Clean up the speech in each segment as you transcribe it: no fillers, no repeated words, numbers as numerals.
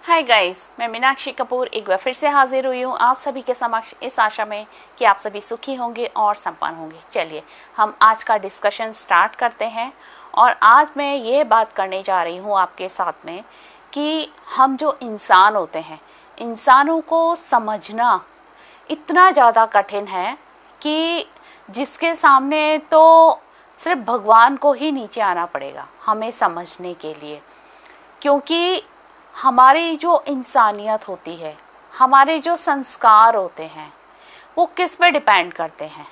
Hi guys, मैं मीनाक्षी कपूर एक बार फिर से हाजिर हुई हूँ आप सभी के समक्ष इस आशा में कि आप सभी सुखी होंगे और संपन्न होंगे। चलिए हम आज का डिस्कशन स्टार्ट करते हैं। और आज मैं ये बात करने जा रही हूँ आपके साथ में कि हम जो इंसान होते हैं, इंसानों को समझना इतना ज़्यादा कठिन है कि जिसके सामने तो सिर्फ भगवान को ही नीचे आना पड़ेगा हमें समझने के लिए। क्योंकि हमारी जो इंसानियत होती है, हमारे जो संस्कार होते हैं, वो किस पे डिपेंड करते हैं।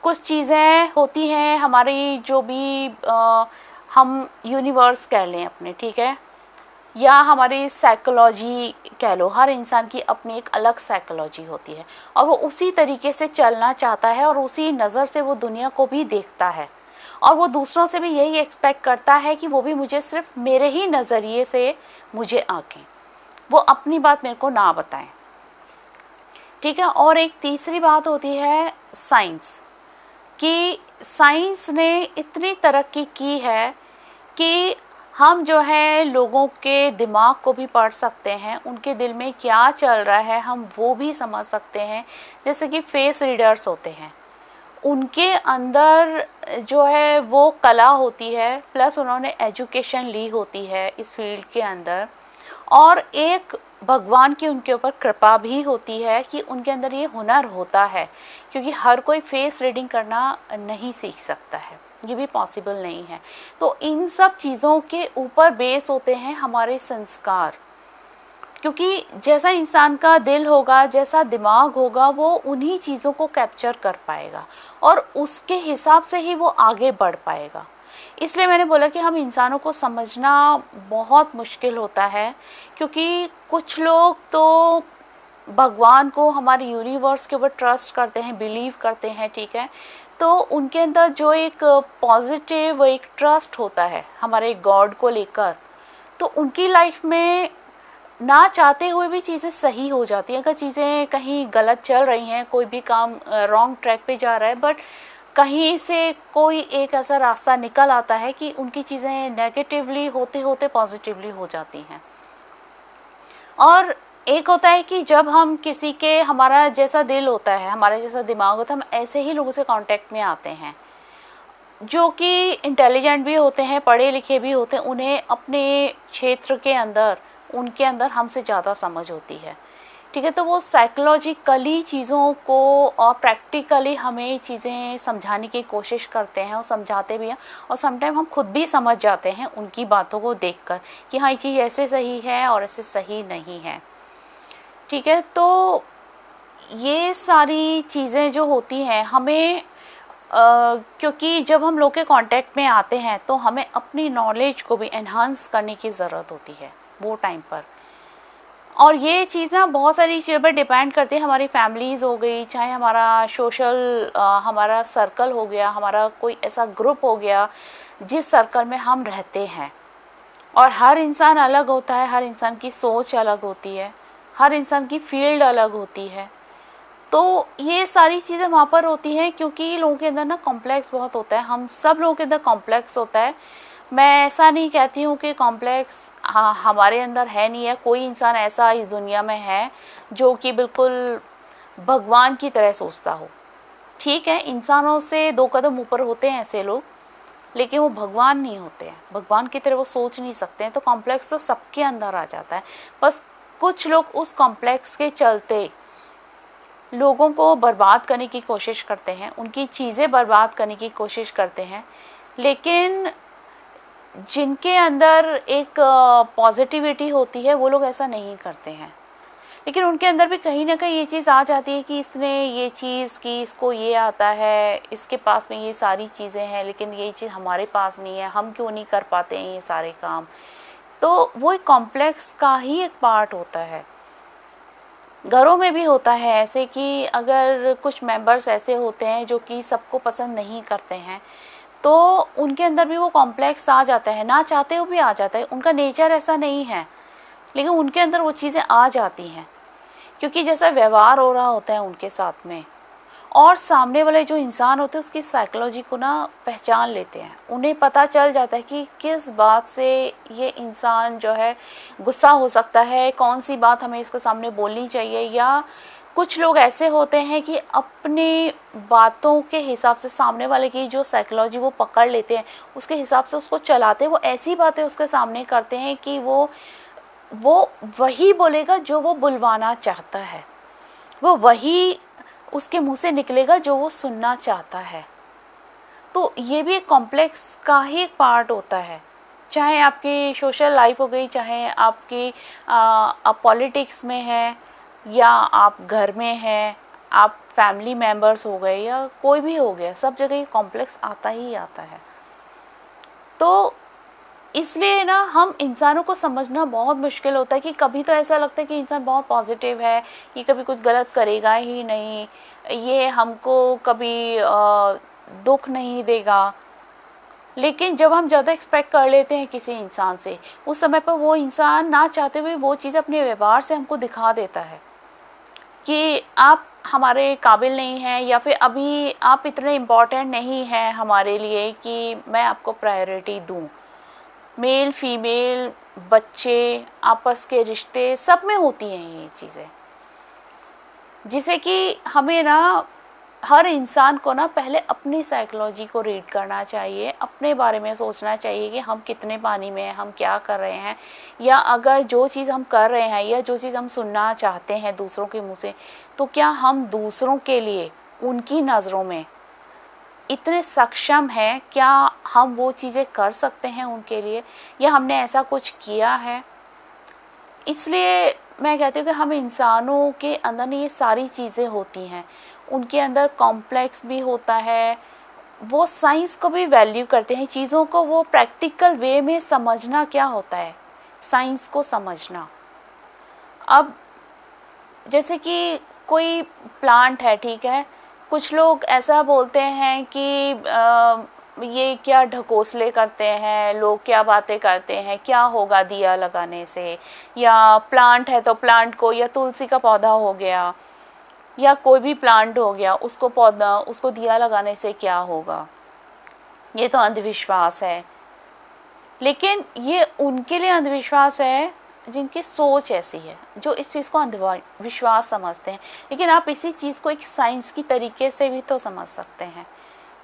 कुछ चीज़ें होती हैं हमारी जो भी हम यूनिवर्स कह लें अपने, ठीक है, या हमारी साइकोलॉजी कह लो। हर इंसान की अपनी एक अलग साइकोलॉजी होती है और वो उसी तरीके से चलना चाहता है और उसी नज़र से वो दुनिया को भी देखता है और वो दूसरों से भी यही एक्सपेक्ट करता है कि वो भी मुझे सिर्फ मेरे ही नज़रिए से मुझे आंकें, वो अपनी बात मेरे को ना बताएं, ठीक है। और एक तीसरी बात होती है साइंस, कि साइंस ने इतनी तरक्की की है कि हम जो है लोगों के दिमाग को भी पढ़ सकते हैं, उनके दिल में क्या चल रहा है हम वो भी समझ सकते हैं। जैसे कि फेस रीडर्स होते हैं, उनके अंदर जो है वो कला होती है, प्लस उन्होंने एजुकेशन ली होती है इस फील्ड के अंदर, और एक भगवान की उनके ऊपर कृपा भी होती है कि उनके अंदर ये हुनर होता है। क्योंकि हर कोई फेस रीडिंग करना नहीं सीख सकता है, ये भी पॉसिबल नहीं है। तो इन सब चीज़ों के ऊपर बेस होते हैं हमारे संस्कार। क्योंकि जैसा इंसान का दिल होगा, जैसा दिमाग होगा, वो उन्हीं चीज़ों को कैप्चर कर पाएगा और उसके हिसाब से ही वो आगे बढ़ पाएगा। इसलिए मैंने बोला कि हम इंसानों को समझना बहुत मुश्किल होता है। क्योंकि कुछ लोग तो भगवान को, हमारे यूनिवर्स के ऊपर ट्रस्ट करते हैं, बिलीव करते हैं, ठीक है। तो उनके अंदर जो एक पॉजिटिव एक ट्रस्ट होता है हमारे गॉड को लेकर, तो उनकी लाइफ में ना चाहते हुए भी चीज़ें सही हो जाती हैं। अगर चीज़ें कहीं गलत चल रही हैं, कोई भी काम रॉन्ग ट्रैक पे जा रहा है, बट कहीं से कोई एक ऐसा रास्ता निकल आता है कि उनकी चीज़ें नेगेटिवली होते होते पॉजिटिवली हो जाती हैं। और एक होता है कि जब हम किसी के, हमारा जैसा दिल होता है, हमारा जैसा दिमाग होता है, हम ऐसे ही लोगों से कांटेक्ट में आते हैं जो कि इंटेलिजेंट भी होते हैं, पढ़े लिखे भी होते हैं, उन्हें अपने क्षेत्र के अंदर, उनके अंदर हमसे ज़्यादा समझ होती है, ठीक है। तो वो साइकोलॉजिकली चीज़ों को और प्रैक्टिकली हमें चीज़ें समझाने की कोशिश करते हैं और समझाते भी हैं। और समटाइम हम खुद भी समझ जाते हैं उनकी बातों को देखकर कि हाँ, ये चीज़ ऐसे सही है और ऐसे सही नहीं है, ठीक है। तो ये सारी चीज़ें जो होती हैं हमें क्योंकि जब हम लोग के कांटेक्ट में आते हैं तो हमें अपनी नॉलेज को भी एनहांस करने की ज़रूरत होती है वो टाइम पर। और ये चीज़ ना बहुत सारी चीज़ों पर डिपेंड करती है। हमारी फैमिलीज़ हो गई, चाहे हमारा सोशल हमारा सर्कल हो गया, हमारा कोई ऐसा ग्रुप हो गया जिस सर्कल में हम रहते हैं। और हर इंसान अलग होता है, हर इंसान की सोच अलग होती है, हर इंसान की फील्ड अलग होती है। तो ये सारी चीज़ें वहाँ पर होती हैं क्योंकि लोगों के अंदर ना कॉम्प्लेक्स बहुत होता है। हम सब लोगों के अंदर कॉम्प्लेक्स होता है। मैं ऐसा नहीं कहती हूँ कि कॉम्प्लेक्स हमारे अंदर है नहीं है। कोई इंसान ऐसा इस दुनिया में है जो कि बिल्कुल भगवान की तरह सोचता हो, ठीक है। इंसानों से 2 कदम ऊपर होते हैं ऐसे लोग, लेकिन वो भगवान नहीं होते हैं, भगवान की तरह वो सोच नहीं सकते हैं। तो कॉम्प्लेक्स तो सबके अंदर आ जाता है। बस कुछ लोग उस कॉम्प्लेक्स के चलते लोगों को बर्बाद करने की कोशिश करते हैं, उनकी चीज़ें बर्बाद करने की कोशिश करते हैं। लेकिन जिनके अंदर एक पॉजिटिविटी होती है वो लोग ऐसा नहीं करते हैं। लेकिन उनके अंदर भी कहीं ना कहीं ये चीज़ आ जाती है कि इसने ये चीज़ की, इसको ये आता है, इसके पास में ये सारी चीज़ें हैं, लेकिन ये चीज़ हमारे पास नहीं है, हम क्यों नहीं कर पाते हैं ये सारे काम। तो वो एक कॉम्प्लेक्स का ही एक पार्ट होता है। घरों में भी होता है ऐसे कि अगर कुछ मेंबर्स ऐसे होते हैं जो कि सबको पसंद नहीं करते हैं, तो उनके अंदर भी वो कॉम्प्लेक्स आ जाता है, ना चाहते हुए भी आ जाता है। उनका नेचर ऐसा नहीं है, लेकिन उनके अंदर वो चीज़ें आ जाती हैं क्योंकि जैसा व्यवहार हो रहा होता है उनके साथ में, और सामने वाले जो इंसान होते हैं उसकी साइकोलॉजी को ना पहचान लेते हैं। उन्हें पता चल जाता है कि किस बात से ये इंसान जो है गुस्सा हो सकता है, कौन सी बात हमें इसके सामने बोलनी चाहिए। या कुछ लोग ऐसे होते हैं कि अपनी बातों के हिसाब से सामने वाले की जो साइकोलॉजी वो पकड़ लेते हैं, उसके हिसाब से उसको चलाते हैं। वो ऐसी बातें उसके सामने करते हैं कि वो वही बोलेगा जो वो बुलवाना चाहता है, वो वही उसके मुंह से निकलेगा जो वो सुनना चाहता है। तो ये भी एक कॉम्प्लेक्स का ही एक पार्ट होता है। चाहे आपकी सोशल लाइफ हो गई, चाहे आपकी आप पॉलिटिक्स में है, या आप घर में हैं, आप फैमिली मेंबर्स हो गए, या कोई भी हो गया, सब जगह ये कॉम्प्लेक्स आता ही आता है। तो इसलिए ना हम इंसानों को समझना बहुत मुश्किल होता है कि कभी तो ऐसा लगता है कि इंसान बहुत पॉजिटिव है, ये कभी कुछ गलत करेगा ही नहीं, ये हमको कभी दुख नहीं देगा। लेकिन जब हम ज़्यादा एक्सपेक्ट कर लेते हैं किसी इंसान से, उस समय पर वो इंसान ना चाहते हुए वो चीज़ अपने व्यवहार से हमको दिखा देता है कि आप हमारे काबिल नहीं हैं, या फिर अभी आप इतने इम्पोर्टेंट नहीं हैं हमारे लिए कि मैं आपको प्रायोरिटी दूं। मेल फीमेल, बच्चे, आपस के रिश्ते, सब में होती हैं ये चीज़ें, जिसे कि हमें ना हर इंसान को ना पहले अपनी साइकोलॉजी को रीड करना चाहिए, अपने बारे में सोचना चाहिए कि हम कितने पानी में हैं, हम क्या कर रहे हैं, या अगर जो चीज़ हम कर रहे हैं या जो चीज़ हम सुनना चाहते हैं दूसरों के मुंह से, तो क्या हम दूसरों के लिए उनकी नज़रों में इतने सक्षम हैं, क्या हम वो चीज़ें कर सकते हैं उनके लिए, या हमने ऐसा कुछ किया है। इसलिए मैं कहती हूँ कि हम इंसानों के अंदर ये सारी चीज़ें होती हैं, उनके अंदर कॉम्प्लेक्स भी होता है, वो साइंस को भी वैल्यू करते हैं, चीज़ों को वो प्रैक्टिकल वे में समझना क्या होता है, साइंस को समझना। अब जैसे कि कोई प्लांट है, ठीक है, कुछ लोग ऐसा बोलते हैं कि ये क्या ढकोसले करते हैं, लोग क्या बातें करते हैं, क्या होगा दिया लगाने से, या प्लांट है तो प्लांट को, या तुलसी का पौधा हो गया या कोई भी प्लांट हो गया, उसको पौधा, उसको दिया लगाने से क्या होगा, ये तो अंधविश्वास है। लेकिन ये उनके लिए अंधविश्वास है जिनकी सोच ऐसी है, जो इस चीज़ को अंधविश्वास समझते हैं। लेकिन आप इसी चीज़ को एक साइंस की तरीके से भी तो समझ सकते हैं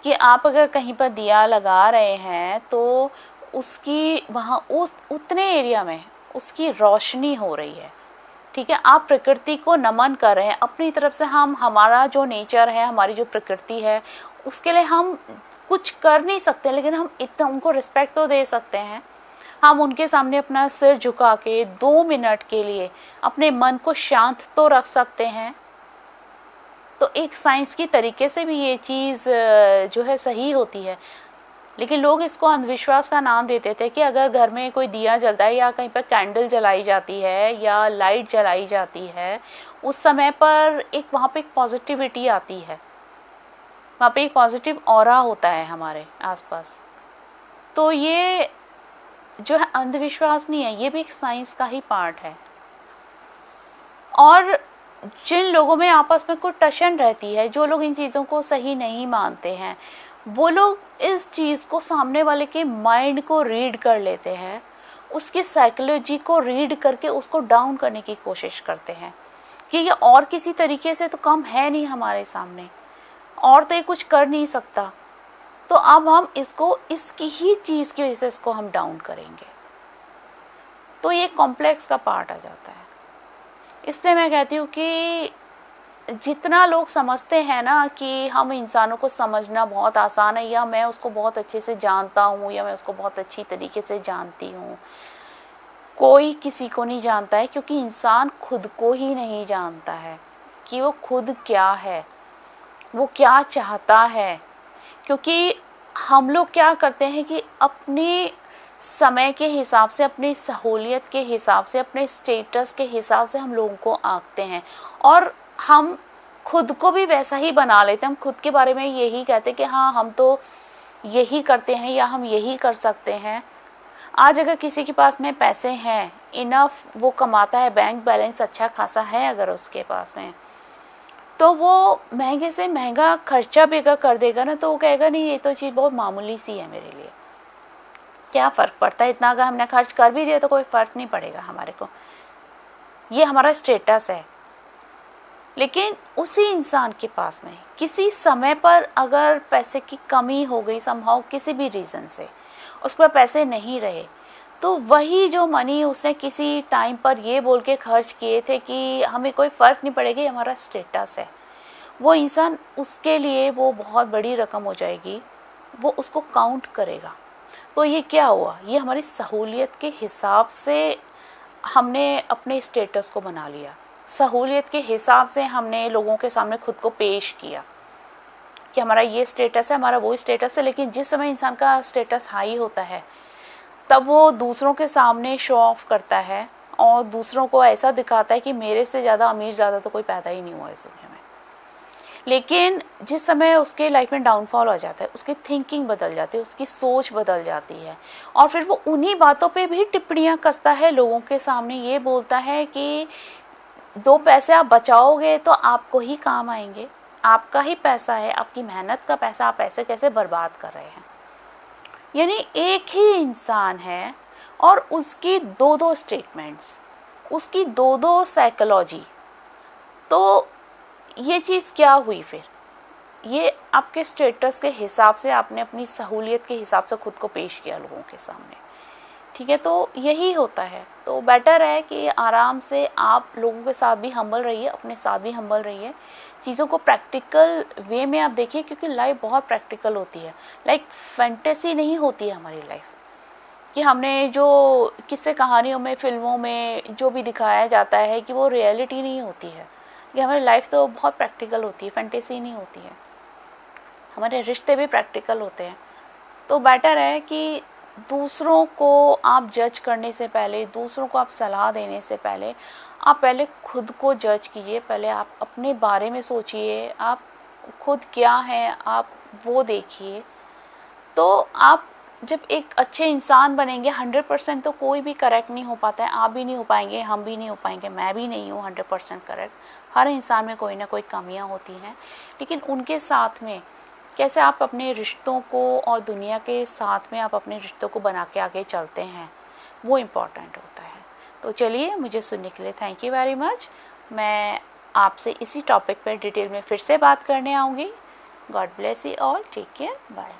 कि आप अगर कहीं पर दिया लगा रहे हैं तो उसकी वहाँ उस उतने एरिया में उसकी रोशनी हो रही है, ठीक है, आप प्रकृति को नमन कर रहे हैं अपनी तरफ से। हम हमारा जो नेचर है, हमारी जो प्रकृति है, उसके लिए हम कुछ कर नहीं सकते, लेकिन हम इतना उनको रिस्पेक्ट तो दे सकते हैं। हम उनके सामने अपना सिर झुका के 2 मिनट के लिए अपने मन को शांत तो रख सकते हैं। तो एक साइंस की तरीके से भी ये चीज़ जो है सही होती है। लेकिन लोग इसको अंधविश्वास का नाम देते थे कि अगर घर में कोई दिया जलता है या कहीं पर कैंडल जलाई जाती है या लाइट जलाई जाती है, उस समय पर एक वहाँ पे एक पॉजिटिविटी आती है, वहाँ पे एक पॉजिटिव ऑरा होता है हमारे आसपास। तो ये जो है अंधविश्वास नहीं है, ये भी एक साइंस का ही पार्ट है। और जिन लोगों में आपस में कोई टशन रहती है, जो लोग इन चीज़ों को सही नहीं मानते हैं, वो लोग इस चीज़ को सामने वाले के माइंड को रीड कर लेते हैं, उसकी साइकोलॉजी को रीड करके उसको डाउन करने की कोशिश करते हैं कि ये और किसी तरीके से तो कम है नहीं हमारे सामने, और तो ये कुछ कर नहीं सकता, तो अब हम इसको इसकी ही चीज़ की वजह से इसको हम डाउन करेंगे। तो ये कॉम्प्लेक्स का पार्ट आ जाता है। इसलिए मैं कहती हूँ कि जितना लोग समझते हैं ना कि हम इंसानों को समझना बहुत आसान है, या मैं उसको बहुत अच्छे से जानता हूँ, या मैं उसको बहुत अच्छी तरीके से जानती हूँ, कोई किसी को नहीं जानता है, क्योंकि इंसान खुद को ही नहीं जानता है कि वो खुद क्या है, वो क्या चाहता है। क्योंकि हम लोग क्या करते हैं कि अपने समय के हिसाब से, अपनी सहूलियत के हिसाब से, अपने स्टेटस के हिसाब से हम लोगों को आंकते हैं, और हम खुद को भी वैसा ही बना लेते हैं। हम खुद के बारे में यही कहते हैं कि हाँ, हम तो यही करते हैं या हम यही कर सकते हैं। आज अगर किसी के पास में पैसे हैं, इनफ वो कमाता है, बैंक बैलेंस अच्छा खासा है अगर उसके पास में, तो वो महंगे से महंगा खर्चा भी अगर कर देगा ना, तो वो कहेगा नहीं ये तो चीज़ बहुत मामूली सी है मेरे लिए, क्या फ़र्क पड़ता है, इतना अगर हमने खर्च कर भी दिया तो कोई फ़र्क नहीं पड़ेगा हमारे को, ये हमारा स्टेटस है। लेकिन उसी इंसान के पास में किसी समय पर अगर पैसे की कमी हो गई, संभव किसी भी रीज़न से उसके पास पैसे नहीं रहे, तो वही जो मनी उसने किसी टाइम पर ये बोल के खर्च किए थे कि हमें कोई फ़र्क नहीं पड़ेगा, ये हमारा स्टेटस है, वो इंसान, उसके लिए वो बहुत बड़ी रकम हो जाएगी, वो उसको काउंट करेगा। तो ये क्या हुआ, ये हमारी सहूलियत के हिसाब से हमने अपने स्टेटस को बना लिया, सहूलियत के हिसाब से हमने लोगों के सामने खुद को पेश किया कि हमारा ये स्टेटस है, हमारा वो स्टेटस है। लेकिन जिस समय इंसान का स्टेटस हाई होता है तब वो दूसरों के सामने शो ऑफ करता है और दूसरों को ऐसा दिखाता है कि मेरे से ज़्यादा अमीर ज़्यादा तो कोई पैदा ही नहीं हुआ इस दुनिया में। लेकिन जिस समय उसके लाइफ में डाउनफॉल हो जाता है, उसकी थिंकिंग बदल जाती है, उसकी सोच बदल जाती है, और फिर वो उन्हीं बातों पे भी टिप्पणियाँ कसता है, लोगों के सामने ये बोलता है कि 2 पैसे आप बचाओगे तो आपको ही काम आएंगे, आपका ही पैसा है, आपकी मेहनत का पैसा, आप ऐसे कैसे बर्बाद कर रहे हैं। यानी एक ही इंसान है और उसकी 2-2 स्टेटमेंट्स, उसकी 2-2 साइकोलॉजी। तो ये चीज़ क्या हुई फिर, ये आपके स्टेटस के हिसाब से आपने अपनी सहूलियत के हिसाब से खुद को पेश किया लोगों के सामने, ठीक है। तो यही होता है। तो बेटर है कि आराम से आप लोगों के साथ भी हम्बल रहिए, अपने साथ भी हम्बल रहिए, चीज़ों को प्रैक्टिकल वे में आप देखिए, क्योंकि लाइफ बहुत प्रैक्टिकल होती है। लाइक फैंटेसी नहीं होती है हमारी लाइफ, कि हमने जो किस्से कहानियों में, फिल्मों में जो भी दिखाया जाता है कि वो रियलिटी नहीं होती है, कि हमारी लाइफ तो बहुत प्रैक्टिकल होती है, फैंटेसी नहीं होती है। हमारे रिश्ते भी प्रैक्टिकल होते हैं। तो बेटर है कि दूसरों को आप जज करने से पहले, दूसरों को आप सलाह देने से पहले, आप पहले खुद को जज कीजिए, पहले आप अपने बारे में सोचिए, आप खुद क्या हैं आप वो देखिए। तो आप जब एक अच्छे इंसान बनेंगे, 100% तो कोई भी करेक्ट नहीं हो पाता है, आप भी नहीं हो पाएंगे, हम भी नहीं हो पाएंगे, मैं भी नहीं हूँ 100% करेक्ट। हर इंसान में कोई ना कोई कमियाँ होती हैं, लेकिन उनके साथ में कैसे आप अपने रिश्तों को और दुनिया के साथ में आप अपने रिश्तों को बना के आगे चलते हैं, वो इम्पॉर्टेंट होता है। तो चलिए, मुझे सुनने के लिए थैंक यू वेरी मच। मैं आपसे इसी टॉपिक पर डिटेल में फिर से बात करने आऊँगी। God bless you all, take care, bye.